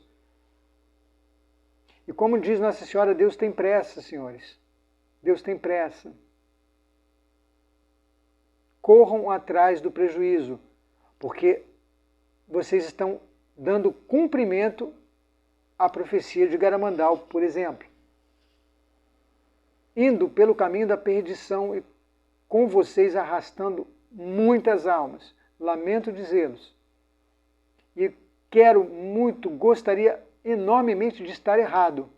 Speaker 1: E como diz Nossa Senhora, Deus tem pressa, senhores. Deus tem pressa. Corram atrás do prejuízo, porque vocês estão dando cumprimento à profecia de Garamandal, por exemplo. Indo pelo caminho da perdição e com vocês arrastando muitas almas. Lamento dizê-los. E gostaria enormemente de estar errado.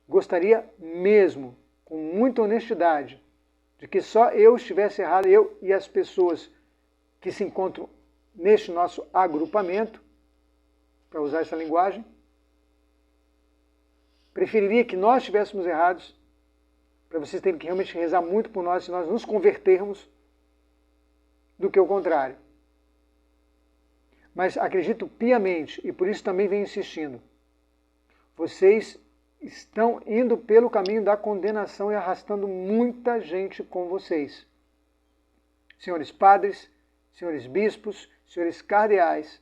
Speaker 1: Gostaria mesmo, com muita honestidade, de que só eu estivesse errado, eu e as pessoas que se encontram neste nosso agrupamento, para usar essa linguagem. Preferiria que nós estivéssemos errados, para vocês terem que realmente rezar muito por nós, se nós nos convertermos, do que o contrário. Mas acredito piamente, e por isso também venho insistindo, vocês estão indo pelo caminho da condenação e arrastando muita gente com vocês. Senhores padres, senhores bispos, senhores cardeais,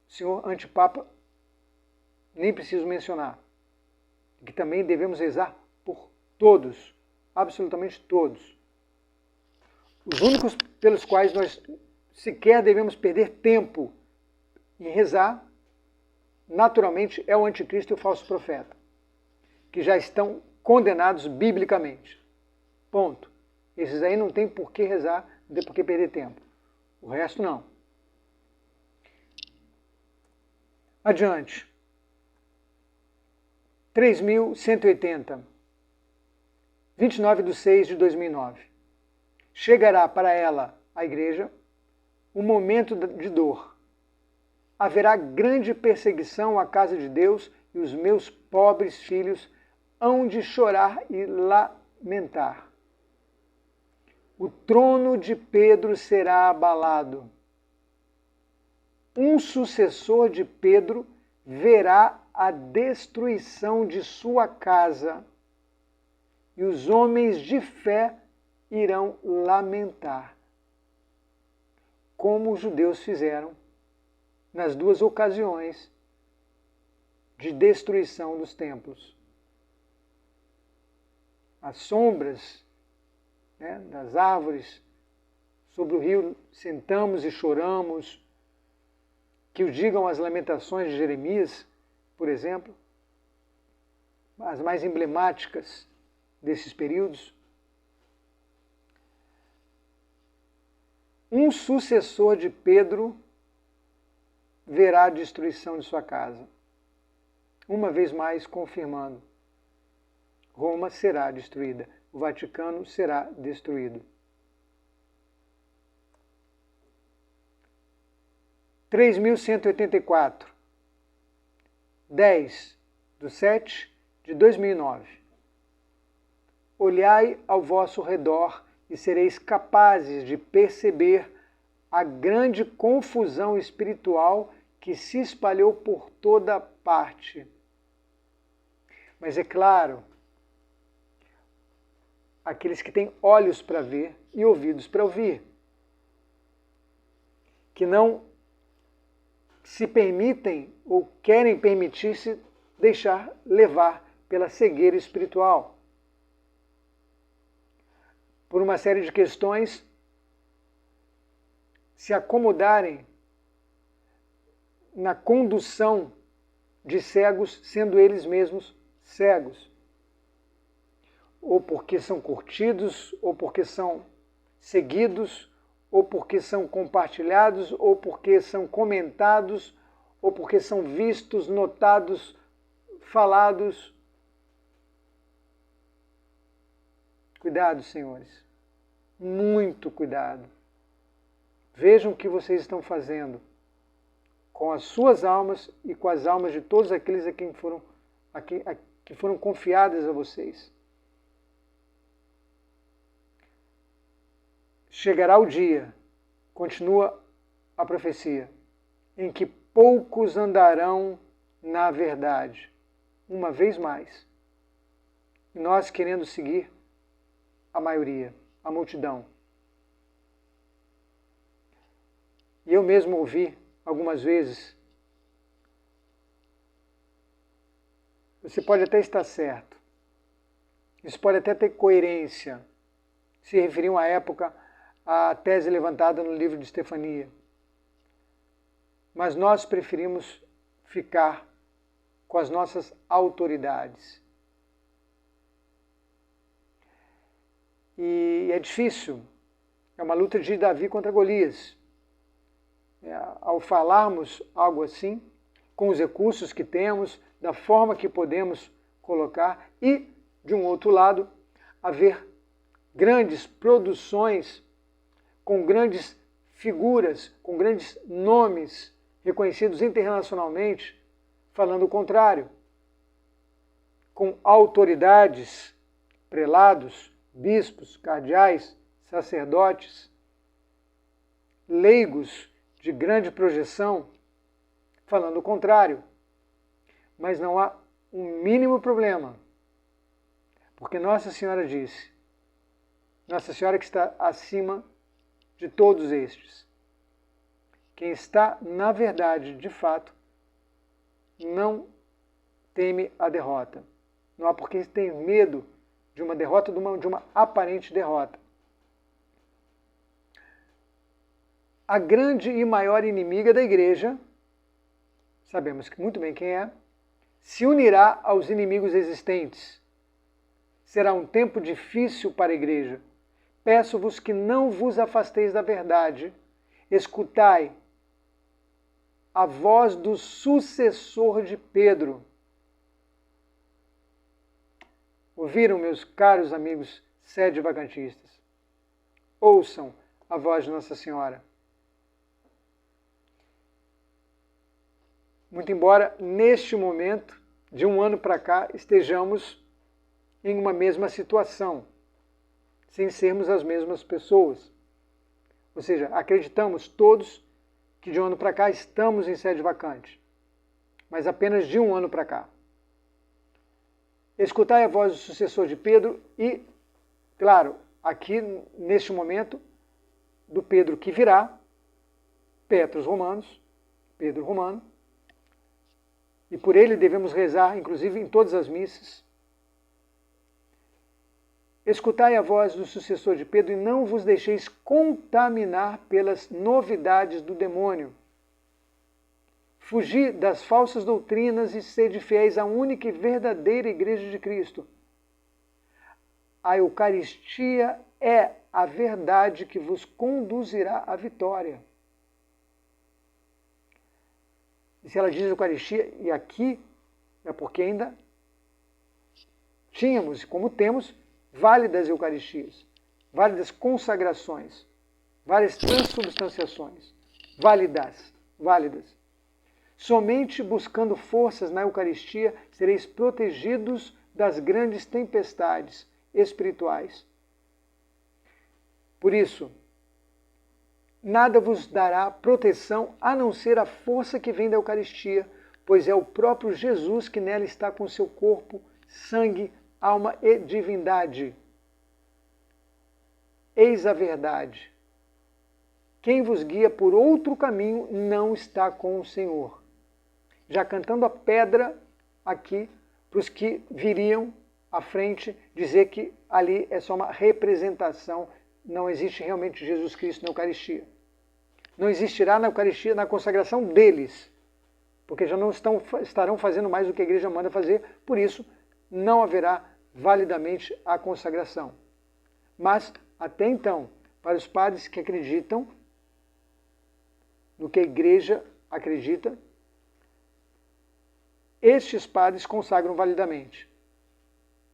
Speaker 1: senhor antipapa, nem preciso mencionar, que também devemos rezar por todos, absolutamente todos. Os únicos pelos quais nós sequer devemos perder tempo em rezar, naturalmente, é o anticristo e o falso profeta, que já estão condenados biblicamente. Ponto. Esses aí não tem por que rezar, não tem por que perder tempo. O resto não. Adiante. 3.180. 29/6/2009. Chegará para ela, a igreja, um momento de dor. Haverá grande perseguição à casa de Deus e os meus pobres filhos hão de chorar e lamentar. O trono de Pedro será abalado. Um sucessor de Pedro verá a destruição de sua casa e os homens de fé irão lamentar, como os judeus fizeram nas duas ocasiões de destruição dos templos. As sombras, né, das árvores sobre o rio sentamos e choramos, que o digam as lamentações de Jeremias, por exemplo. as mais emblemáticas desses períodos, um sucessor de Pedro verá a destruição de sua casa. Uma vez mais confirmando, Roma será destruída, o Vaticano será destruído. 3.184, 10/7/2009. Olhai ao vosso redor e sereis capazes de perceber a grande confusão espiritual que se espalhou por toda parte. Mas é claro, aqueles que têm olhos para ver e ouvidos para ouvir, que não se permitem ou querem permitir-se deixar levar pela cegueira espiritual. Por uma série de questões, se acomodarem na condução de cegos, sendo eles mesmos cegos. Ou porque são curtidos, ou porque são seguidos, ou porque são compartilhados, ou porque são comentados, ou porque são vistos, notados, falados. Cuidado, senhores. Muito cuidado. Vejam o que vocês estão fazendo com as suas almas e com as almas de todos aqueles que foram confiadas a vocês. Chegará o dia, continua a profecia, em que poucos andarão na verdade, uma vez mais. E nós querendo seguir a maioria, a multidão. E eu mesmo ouvi algumas vezes, você pode até estar certo, isso pode até ter coerência, se referir a uma época à tese levantada no livro de Estefania. Mas nós preferimos ficar com as nossas autoridades. E é difícil, é uma luta de Davi contra Golias. Ao falarmos algo assim, com os recursos que temos, da forma que podemos colocar, e, de um outro lado, haver grandes produções com grandes figuras, com grandes nomes reconhecidos internacionalmente, falando o contrário, com autoridades, prelados, bispos, cardeais, sacerdotes, leigos de grande projeção, falando o contrário. Mas não há um mínimo problema, porque Nossa Senhora disse, Nossa Senhora que está acima de todos estes, quem está na verdade, de fato, não teme a derrota. Não há por que ter medo de uma derrota, de uma aparente derrota. A grande e maior inimiga da igreja, sabemos muito bem quem é, se unirá aos inimigos existentes. Será um tempo difícil para a igreja. Peço-vos que não vos afasteis da verdade. Escutai a voz do sucessor de Pedro. Ouviram, meus caros amigos sede-vacantistas? Ouçam a voz de Nossa Senhora. Muito embora, neste momento, de um ano para cá, estejamos em uma mesma situação, sem sermos as mesmas pessoas. Ou seja, acreditamos todos que de um ano para cá estamos em sede vacante, mas apenas de um ano para cá. Escutai a voz do sucessor de Pedro e, claro, aqui neste momento, do Pedro que virá, Petros Romanos, Pedro Romano, e por ele devemos rezar, inclusive em todas as missas. Escutai a voz do sucessor de Pedro e não vos deixeis contaminar pelas novidades do demônio. Fugi das falsas doutrinas e sede fiéis à única e verdadeira Igreja de Cristo. A Eucaristia é a verdade que vos conduzirá à vitória. E se ela diz Eucaristia, e aqui é porque ainda tínhamos, como temos, válidas Eucaristias, válidas consagrações, várias transubstanciações, válidas. Somente buscando forças na Eucaristia sereis protegidos das grandes tempestades espirituais. Por isso, nada vos dará proteção a não ser a força que vem da Eucaristia, pois é o próprio Jesus que nela está com seu corpo, sangue, alma e divindade. Eis a verdade. Quem vos guia por outro caminho não está com o Senhor. Já cantando a pedra aqui, para os que viriam à frente dizer que ali é só uma representação, não existe realmente Jesus Cristo na Eucaristia. Não existirá na Eucaristia, na consagração deles, porque já não estarão fazendo mais o que a igreja manda fazer, por isso não haverá validamente a consagração. Mas, até então, para os padres que acreditam no que a igreja acredita, estes padres consagram validamente.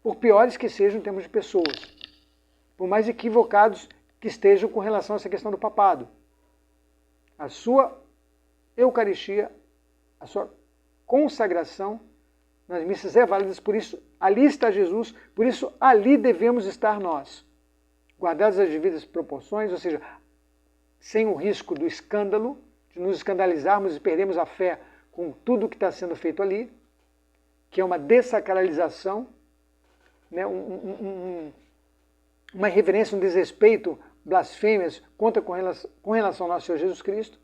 Speaker 1: Por piores que sejam em termos de pessoas, por mais equivocados que estejam com relação a essa questão do papado. A sua Eucaristia, a sua consagração nas missas é válida, por isso ali está Jesus, por isso ali devemos estar nós, guardadas as devidas proporções, ou seja, sem o risco do escândalo, de nos escandalizarmos e perdermos a fé com tudo que está sendo feito ali, que é uma dessacralização, né, uma irreverência, um desrespeito, blasfêmias com relação ao nosso Senhor Jesus Cristo.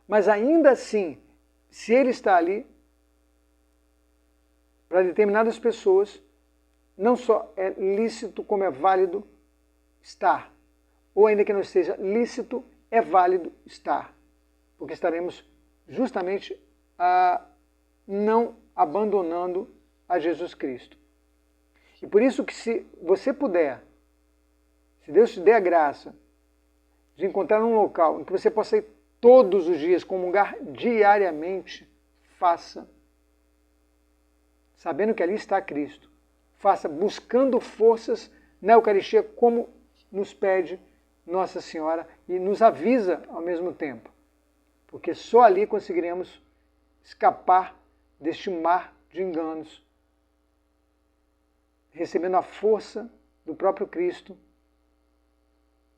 Speaker 1: Mas ainda assim, se Ele está ali, para determinadas pessoas, não só é lícito, como é válido estar. Ou ainda que não seja lícito, é válido estar. Porque estaremos justamente não abandonando a Jesus Cristo. E por isso que se você puder, se Deus te der a graça de encontrar um local em que você possa ir todos os dias, comungar diariamente, faça. Sabendo que ali está Cristo. Faça buscando forças na Eucaristia, como nos pede Nossa Senhora e nos avisa ao mesmo tempo. Porque só ali conseguiremos escapar deste mar de enganos, recebendo a força do próprio Cristo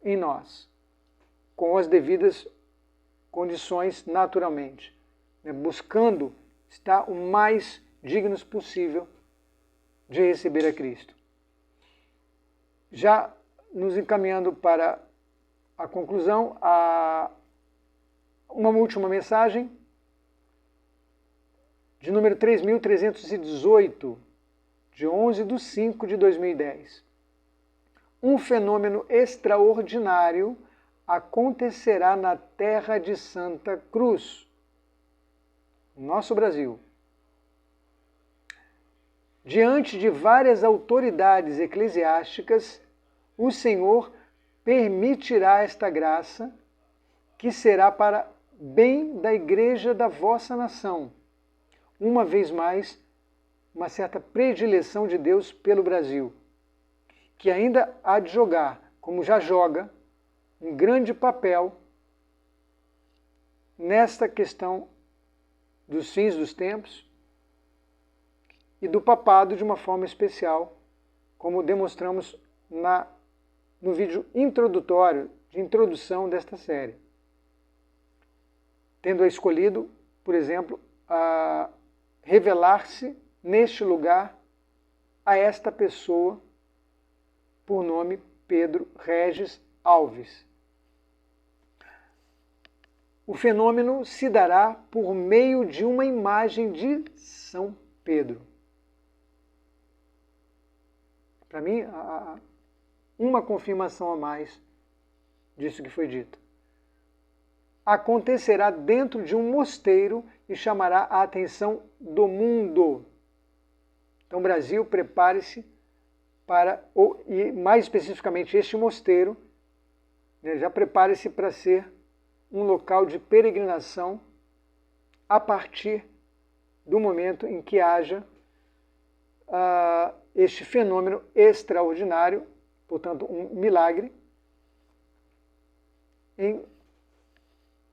Speaker 1: em nós, com as devidas condições naturalmente, né? Buscando estar o mais dignos possível de receber a Cristo. Já nos encaminhando para a conclusão, uma última mensagem, de número 3.318, de 11/5/2010. Um fenômeno extraordinário acontecerá na terra de Santa Cruz, nosso Brasil. Diante de várias autoridades eclesiásticas, o Senhor permitirá esta graça, que será para bem da igreja da vossa nação. Uma vez mais, uma certa predileção de Deus pelo Brasil, que ainda há de jogar, como já joga, um grande papel nesta questão dos fins dos tempos e do papado de uma forma especial, como demonstramos no vídeo introdutório, de introdução desta série. Tendo escolhido, por exemplo, a revelar-se neste lugar a esta pessoa por nome Pedro Regis Alves. O fenômeno se dará por meio de uma imagem de São Pedro. Para mim, uma confirmação a mais disso que foi dito. acontecerá dentro de um mosteiro e chamará a atenção do mundo. Então, Brasil, prepare-se para, e mais especificamente este mosteiro, né, já prepare-se para ser um local de peregrinação a partir do momento em que haja este fenômeno extraordinário, portanto, um milagre,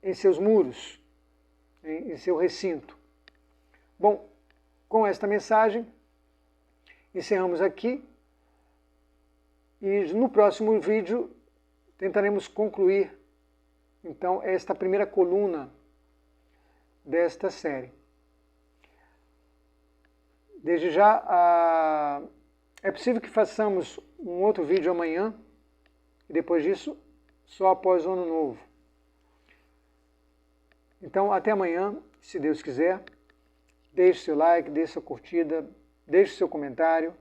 Speaker 1: em seus muros, em seu recinto. Bom, com esta mensagem, encerramos aqui e no próximo vídeo tentaremos concluir, então, esta primeira coluna desta série. Desde já, é possível que façamos um outro vídeo amanhã e depois disso, só após o Ano Novo. Então, até amanhã, se Deus quiser. Deixe seu like, deixe sua curtida, deixe seu comentário.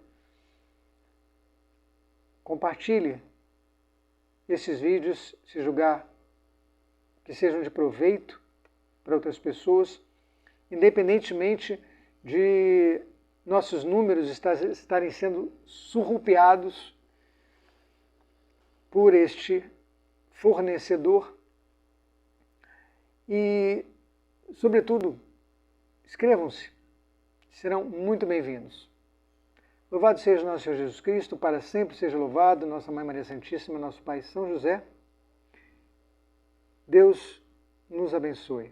Speaker 1: Compartilhe esses vídeos, se julgar que sejam de proveito para outras pessoas, independentemente de nossos números estarem sendo surrupiados por este fornecedor. E, sobretudo, inscrevam-se, serão muito bem-vindos. Louvado seja o nosso Senhor Jesus Cristo, para sempre seja louvado, nossa Mãe Maria Santíssima, nosso Pai São José. Deus nos abençoe.